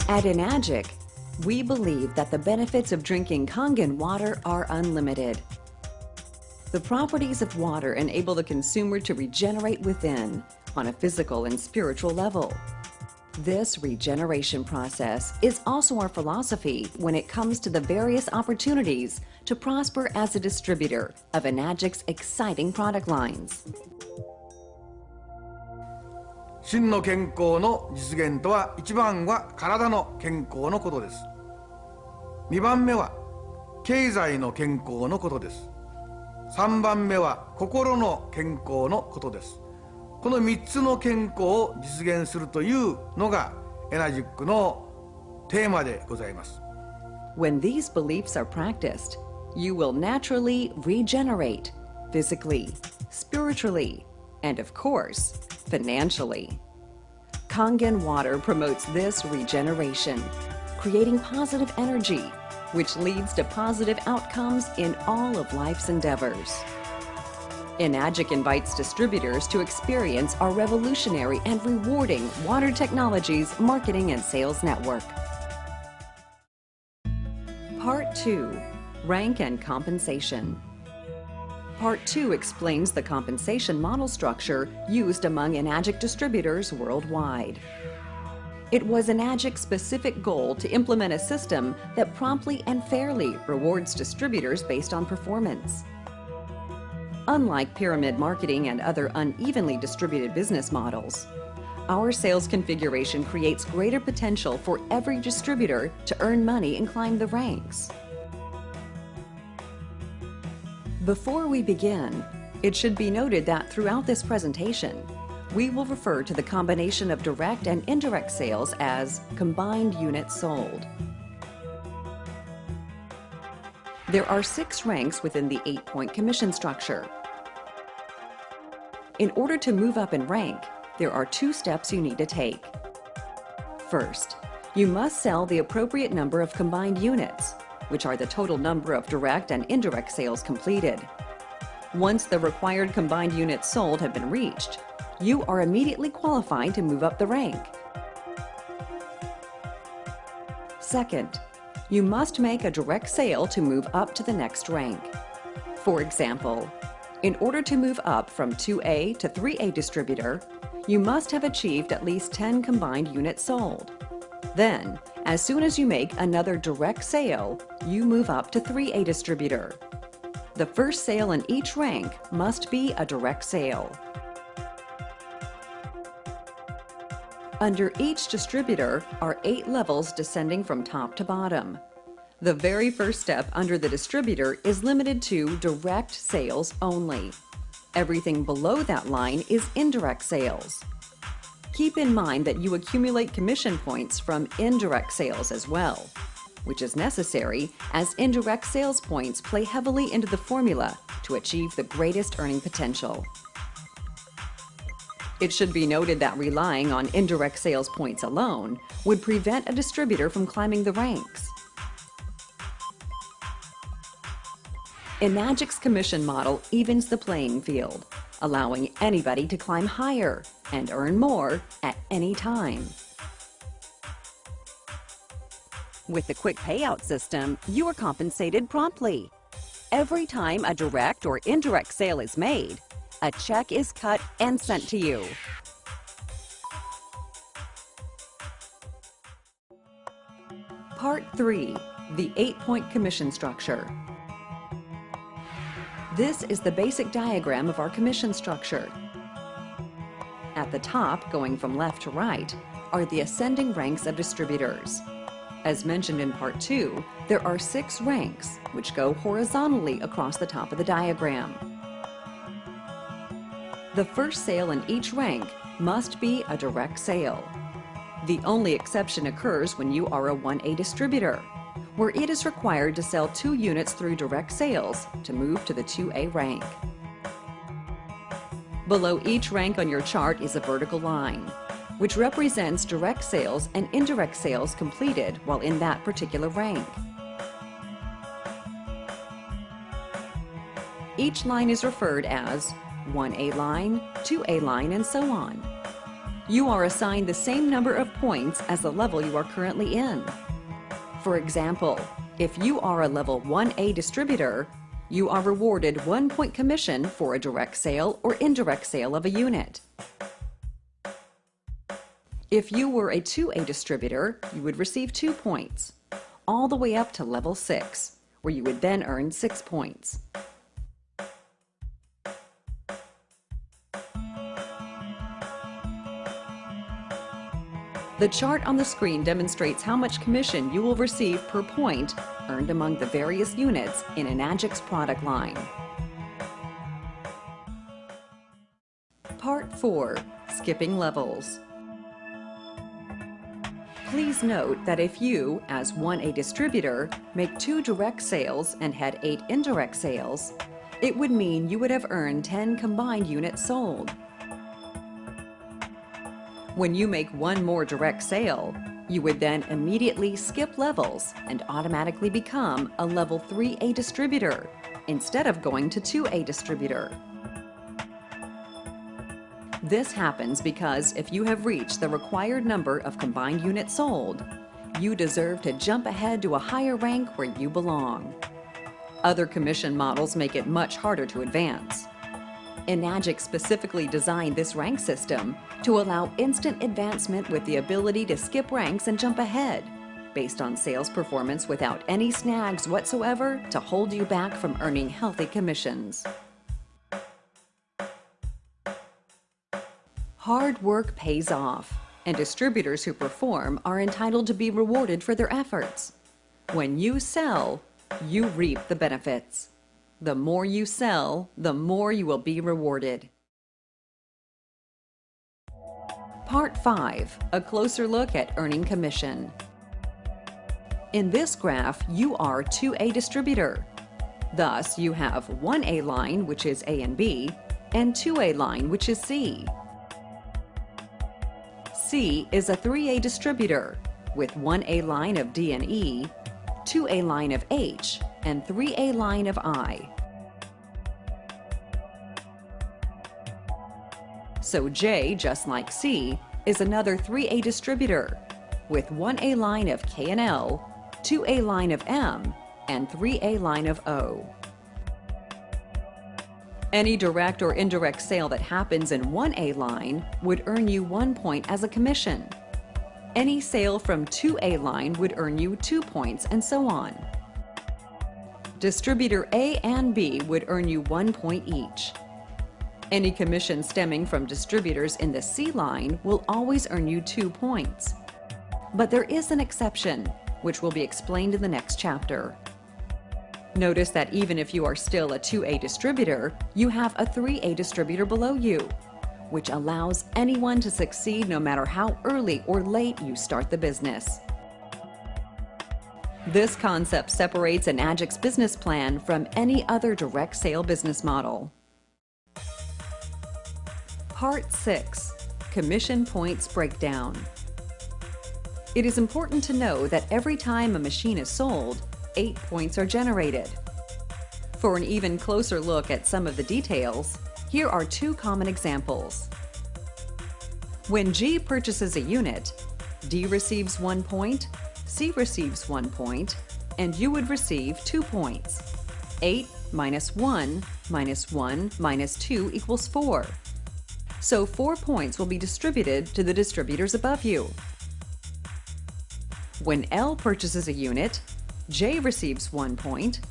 At Enagic, we believe that the benefits of drinking Kangen water are unlimited. The properties of water enable the consumer to regenerate within on a physical and spiritual level. This regeneration process is also our philosophy when it comes to the various opportunities to prosper as a distributor of Enagic's exciting product lines. 真の健康の実現とは、1番は体の健康のことです。2番目は経済の健康のことです。3番目は心の健康のことです。この3つの健康を実現するというのがエナジックのテーマでございます。When these beliefs are practiced, you will naturally regenerate physically, spiritually, and of course, financially. Kangen water promotes this regeneration, creating positive energy, which leads to positive outcomes in all of life's endeavors. Enagic invites distributors to experience our revolutionary and rewarding water technologies marketing and sales network. Part 2. Rank and Compensation. Part 2 explains the compensation model structure used among Enagic distributors worldwide. It was Enagic's specific goal to implement a system that promptly and fairly rewards distributors based on performance. Unlike pyramid marketing and other unevenly distributed business models, our sales configuration creates greater potential for every distributor to earn money and climb the ranks. Before we begin, it should be noted that throughout this presentation, we will refer to the combination of direct and indirect sales as combined units sold. There are 6 ranks within the 8-point commission structure. In order to move up in rank, there are 2 steps you need to take. First, you must sell the appropriate number of combined units, which are the total number of direct and indirect sales completed. Once the required combined units sold have been reached, you are immediately qualified to move up the rank. Second, you must make a direct sale to move up to the next rank. For example, in order to move up from 2A to 3A distributor, you must have achieved at least 10 combined units sold. Then, as soon as you make another direct sale, you move up to 3A distributor. The first sale in each rank must be a direct sale. Under each distributor are 8 levels descending from top to bottom. The very first step under the distributor is limited to direct sales only. Everything below that line is indirect sales. Keep in mind that you accumulate commission points from indirect sales as well, which is necessary as indirect sales points play heavily into the formula to achieve the greatest earning potential. It should be noted that relying on indirect sales points alone would prevent a distributor from climbing the ranks. Enagic's commission model evens the playing field, allowing anybody to climb higher and earn more at any time. With the quick payout system, you are compensated promptly. Every time a direct or indirect sale is made, a check is cut and sent to you. Part 3. The 8-point commission structure. This is the basic diagram of our commission structure. At the top, going from left to right, are the ascending ranks of distributors. As mentioned in Part 2, there are 6 ranks, which go horizontally across the top of the diagram. The first sale in each rank must be a direct sale. The only exception occurs when you are a 1A distributor, where it is required to sell 2 units through direct sales to move to the 2A rank. Below each rank on your chart is a vertical line, which represents direct sales and indirect sales completed while in that particular rank. Each line is referred as 1A line, 2A line, and so on. You are assigned the same number of points as the level you are currently in. For example, if you are a level 1A distributor, you are rewarded 1 point commission for a direct sale or indirect sale of a unit. If you were a 2A distributor, you would receive 2 points, all the way up to level 6, where you would then earn 6 points. The chart on the screen demonstrates how much commission you will receive per point earned among the various units in Enagic's product line. Part 4. Skipping levels. Please note that if you, as 1A distributor, make 2 direct sales and had 8 indirect sales, it would mean you would have earned 10 combined units sold. When you make 1 more direct sale, you would then immediately skip levels and automatically become a level 3A distributor instead of going to 2A distributor. This happens because if you have reached the required number of combined units sold, you deserve to jump ahead to a higher rank where you belong. Other commission models make it much harder to advance. Enagic specifically designed this rank system to allow instant advancement with the ability to skip ranks and jump ahead, based on sales performance without any snags whatsoever to hold you back from earning healthy commissions. Hard work pays off, and distributors who perform are entitled to be rewarded for their efforts. When you sell, you reap the benefits. The more you sell, the more you will be rewarded. Part 5. A closer look at earning commission. In this graph, you are 2A distributor. Thus, you have 1A line, which is A and B, and 2A line, which is C. C is a 3A distributor, with 1A line of D and E, 2A line of H, and 3A line of I. So J, just like C, is another 3A distributor, with 1A line of K and L, 2A line of M, and 3A line of O. Any direct or indirect sale that happens in 1A line would earn you 1 point as a commission. Any sale from 2A line would earn you 2 points, and so on. Distributor A and B would earn you 1 point each. Any commission stemming from distributors in the C line will always earn you 2 points. But there is an exception, which will be explained in the next chapter. Notice that even if you are still a 2A distributor, you have a 3A distributor below you, which allows anyone to succeed no matter how early or late you start the business. This concept separates Enagic's business plan from any other direct sale business model. Part 6. Commission Points Breakdown. It is important to know that every time a machine is sold, 8 points are generated. For an even closer look at some of the details, here are 2 common examples. When G purchases a unit, D receives 1 point, C receives 1 point, and you would receive 2 points. 8 minus 1 minus 1 minus 2 equals 4. So 4 points will be distributed to the distributors above you. When L purchases a unit, J receives 1 point,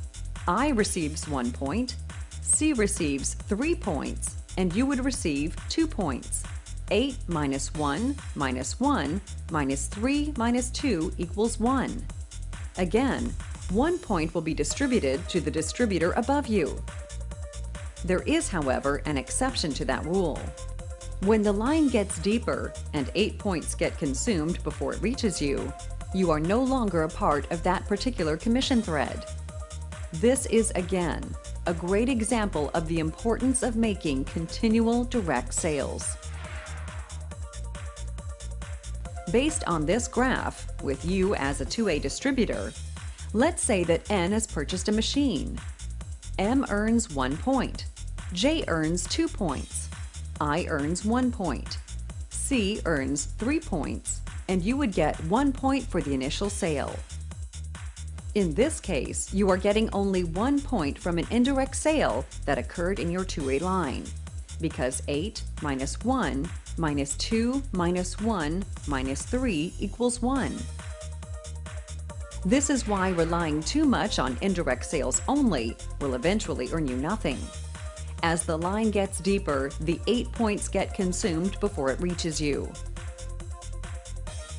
I receives 1 point, C receives 3 points, and you would receive 2 points. 8 minus 1 minus 1 minus 3 minus 2 equals 1. Again, 1 point will be distributed to the distributor above you. There is, however, an exception to that rule. When the line gets deeper and 8 points get consumed before it reaches you, you are no longer a part of that particular commission thread. This is, again, a great example of the importance of making continual direct sales. Based on this graph, with you as a 2A distributor, let's say that N has purchased a machine. M earns 1 point, J earns 2 points, I earns 1 point, C C earns 3 points, and you would get 1 point for the initial sale. In this case, you are getting only 1 point from an indirect sale that occurred in your two-way line, because 8 minus 1 minus 2 minus 1 minus 3 equals 1. This is why relying too much on indirect sales only will eventually earn you nothing. As the line gets deeper, the 8 points get consumed before it reaches you.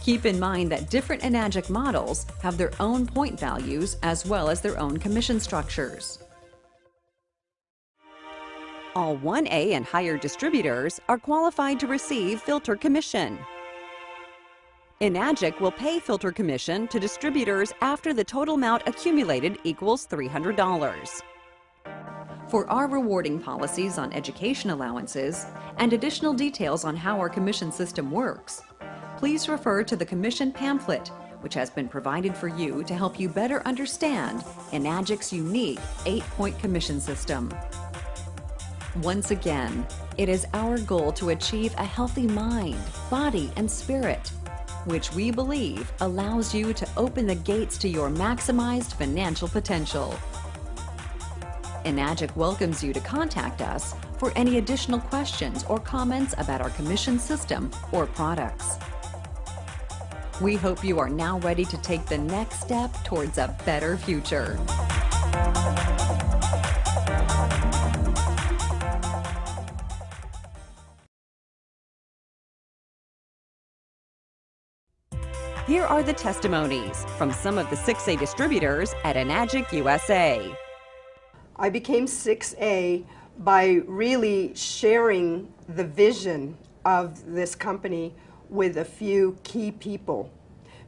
Keep in mind that different Enagic models have their own point values as well as their own commission structures. All 1A and higher distributors are qualified to receive filter commission. Enagic will pay filter commission to distributors after the total amount accumulated equals $300. For our rewarding policies on education allowances and additional details on how our commission system works, please refer to the commission pamphlet, which has been provided for you to help you better understand Enagic's unique 8-point commission system. Once again, it is our goal to achieve a healthy mind, body, and spirit, which we believe allows you to open the gates to your maximized financial potential. Enagic welcomes you to contact us for any additional questions or comments about our commission system or products. We hope you are now ready to take the next step towards a better future. Here are the testimonies from some of the 6A distributors at Enagic USA. I became 6A by really sharing the vision of this company with a few key people,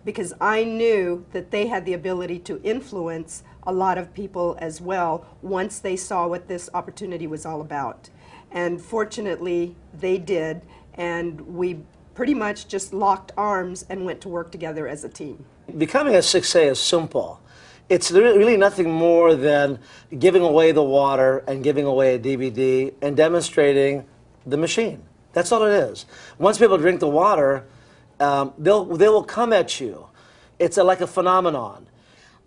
because I knew that they had the ability to influence a lot of people as well once they saw what this opportunity was all about. And fortunately, they did, and we pretty much just locked arms and went to work together as a team. Becoming a 6A is simple. It's really nothing more than giving away the water and giving away a DVD and demonstrating the machine. That's all it is. Once people drink the water, they will come at you. It's like a phenomenon.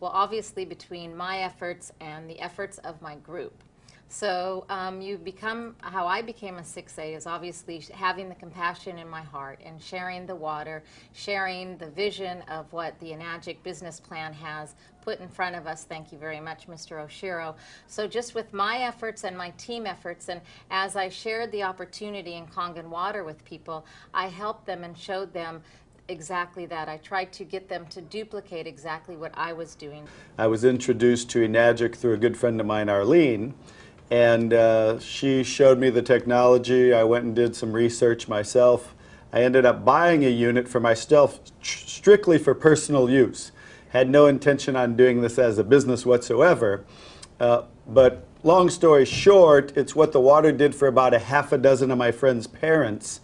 Well, obviously between my efforts and the efforts of my group. So how I became a 6A is obviously having the compassion in my heart and sharing the water, sharing the vision of what the Enagic business plan has put in front of us. Thank you very much, Mr. Oshiro. So just with my efforts and my team efforts, and as I shared the opportunity in Kangen water with people, I helped them and showed them exactly that. I tried to get them to duplicate exactly what I was doing. I was introduced to Enagic through a good friend of mine, Arlene, and she showed me the technology. I went and did some research myself. I ended up buying a unit for myself strictly for personal use. Had no intention on doing this as a business whatsoever. But long story short, it's what the water did for about a half a dozen of my friends' parents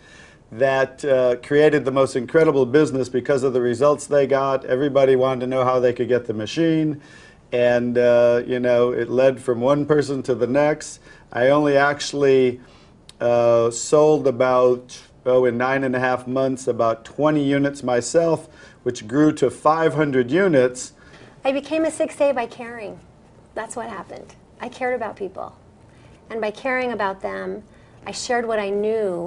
that created the most incredible business because of the results they got. Everybody wanted to know how they could get the machine. And, you know, it led from one person to the next. I only actually sold about, in 9.5 months, about 20 units myself, which grew to 500 units. I became a 6A by caring. That's what happened. I cared about people. And by caring about them, I shared what I knew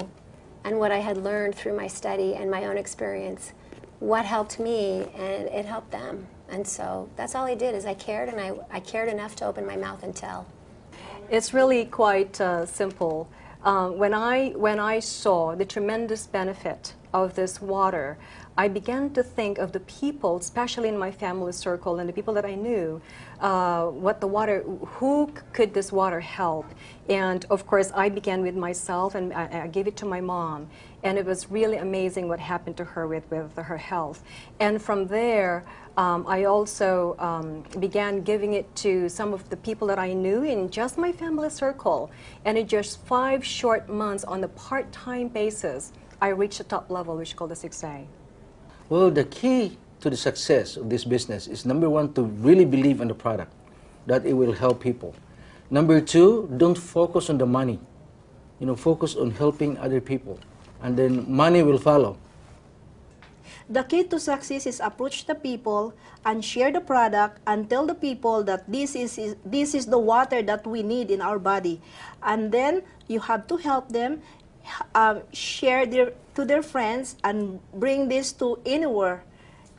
and what I had learned through my study and my own experience. What helped me, and it helped them. And so that's all I did, is I cared, and I cared enough to open my mouth and tell. It's really quite simple. When I saw the tremendous benefit of this water, I began to think of the people, especially in my family circle and the people that I knew, who could this water help? And of course, I began with myself, and I gave it to my mom. And it was really amazing what happened to her with her health. And from there, I also began giving it to some of the people that I knew in just my family circle. And in just 5 short months, on a part-time basis, I reached the top level, which is called the 6A. Well, the key to the success of this business is, number one, to really believe in the product, that it will help people. Number two, don't focus on the money. You know, focus on helping other people. and then money will follow. The key to success is approach the people and share the product and tell the people that this is the water that we need in our body. And then you have to help them share to their friends and bring this to anywhere.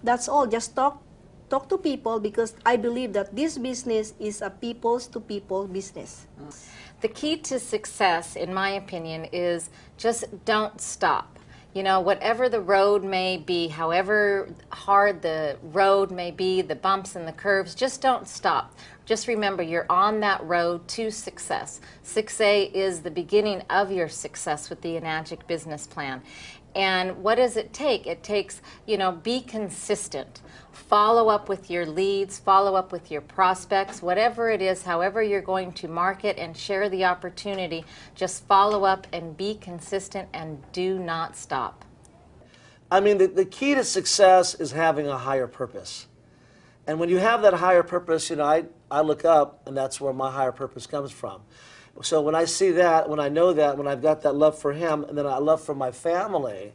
That's all. Just talk to people, because I believe that this business is a people's to people business. The key to success, in my opinion, is just don't stop. You know, whatever the road may be, however hard the road may be, the bumps and the curves, just don't stop. Just remember, you're on that road to success. 6A is the beginning of your success with the Enagic business plan. And what does it take? It takes, you know, be consistent. Follow up with your leads, follow up with your prospects, whatever it is, however you're going to market and share the opportunity, just follow up and be consistent and do not stop. I mean, the key to success is having a higher purpose. And when you have that higher purpose, you know, I look up, and that's where my higher purpose comes from. So when I see that, when I know that, when I've got that love for him, and then I love for my family,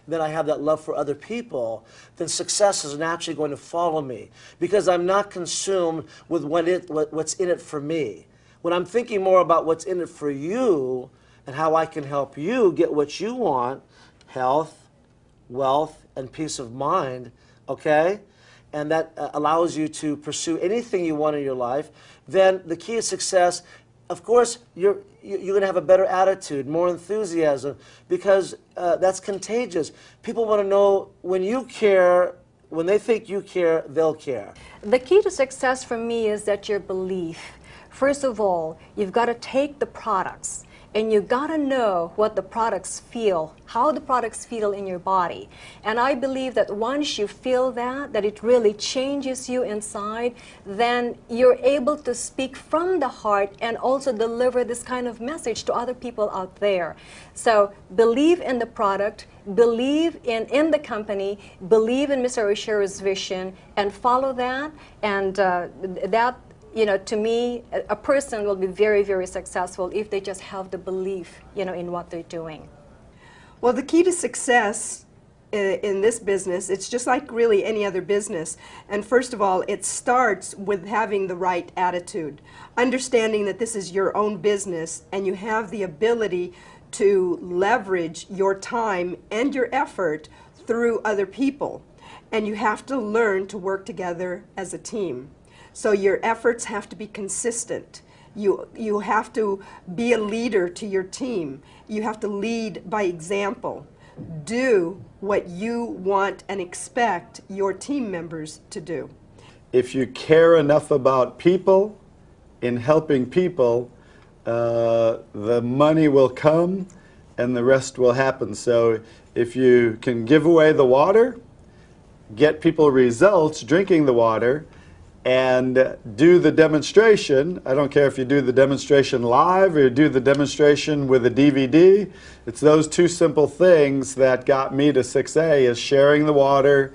then I have that love for other people, then success is naturally going to follow me, because I'm not consumed with what's in it for me. When I'm thinking more about what's in it for you and how I can help you get what you want, health, wealth, and peace of mind, okay? And that allows you to pursue anything you want in your life, then the key to success, of course, you're going to have a better attitude, more enthusiasm, because that's contagious. People want to know when you care, when they think you care, they'll care. The key to success for me is that your belief. First of all, you've got to take the products, and you've got to know what the products feel, how the products feel in your body. And I believe that once you feel that it really changes you inside, then you're able to speak from the heart and also deliver this kind of message to other people out there. So believe in the product, believe in the company, believe in Mr. Oshiro's vision, and follow that, and that, you know, to me, a person will be very, very successful if they just have the belief, you know, in what they're doing. Well, the key to success in this business, it's just like really any other business. And first of all, it starts with having the right attitude, understanding that this is your own business and you have the ability to leverage your time and your effort through other people. And you have to learn to work together as a team. So your efforts have to be consistent. You have to be a leader to your team. You have to lead by example. Do what you want and expect your team members to do. If you care enough about people, in helping people, the money will come and the rest will happen. So if you can give away the water, get people results drinking the water, and do the demonstration. I don't care if you do the demonstration live or you do the demonstration with a DVD. It's those two simple things that got me to 6A, is sharing the water,